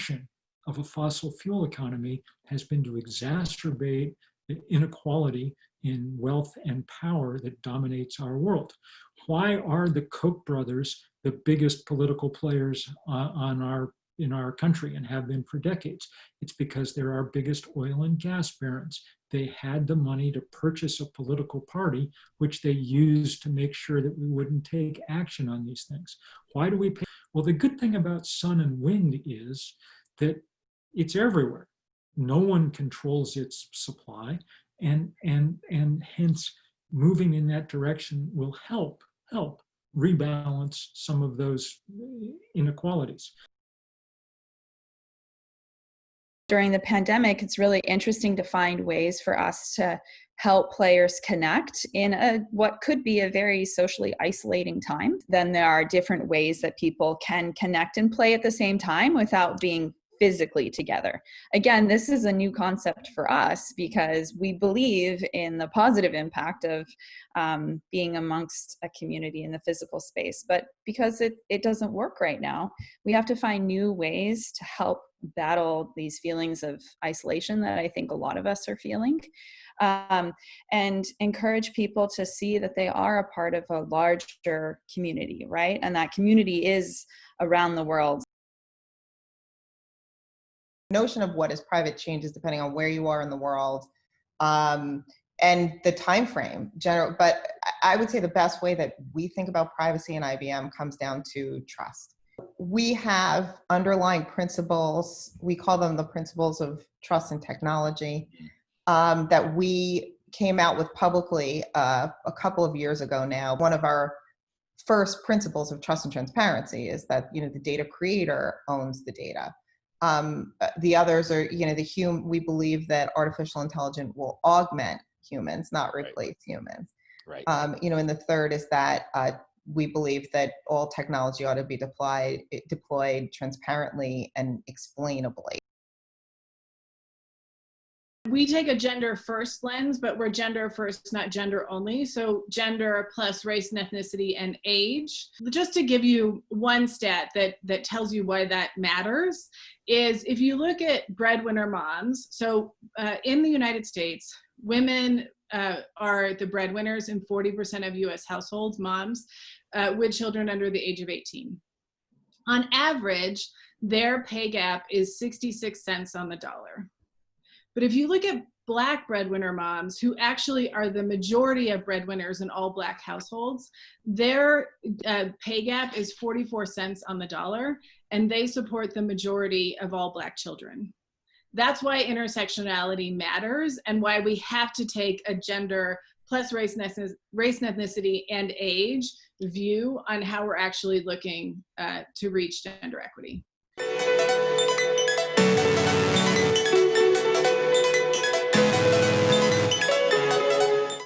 function of a fossil fuel economy has been to exacerbate the inequality in wealth and power that dominates our world. Why are the Koch brothers the biggest political players in our country and have been for decades? It's because they're our biggest oil and gas barons. They had the money to purchase a political party, which they used to make sure that we wouldn't take action on these things. Why do we pay? Well, the good thing about sun and wind is that it's everywhere. No one controls its supply, and hence moving in that direction will help rebalance some of those inequalities. During the pandemic, it's really interesting to find ways for us to help players connect in what could be a very socially isolating time. Then there are different ways that people can connect and play at the same time without being physically together. Again, this is a new concept for us because we believe in the positive impact of being amongst a community in the physical space. But because it doesn't work right now, we have to find new ways to help battle these feelings of isolation that I think a lot of us are feeling, and encourage people to see that they are a part of a larger community, right? And that community is around the world. Notion of what is private changes depending on where you are in the world, and the time frame. But I would say the best way that we think about privacy in IBM comes down to trust. We have underlying principles. We call them the principles of trust and technology, that we came out with publicly a couple of years ago now. One of our first principles of trust and transparency is that the data creator owns the data. The others are, we believe that artificial intelligence will augment humans, not replace humans. Right. And the third is that we believe that all technology ought to be deployed transparently and explainably. We take a gender first lens, but we're gender first, not gender only. So gender plus race and ethnicity and age. Just to give you one stat that tells you why that matters is if you look at breadwinner moms. So in the United States, women are the breadwinners in 40% of US households, moms, with children under the age of 18. On average, their pay gap is 66 cents on the dollar. But if you look at Black breadwinner moms, who actually are the majority of breadwinners in all Black households, their pay gap is 44 cents on the dollar, and they support the majority of all Black children. That's why intersectionality matters and why we have to take a gender plus race and ethnicity and age view on how we're actually looking to reach gender equity.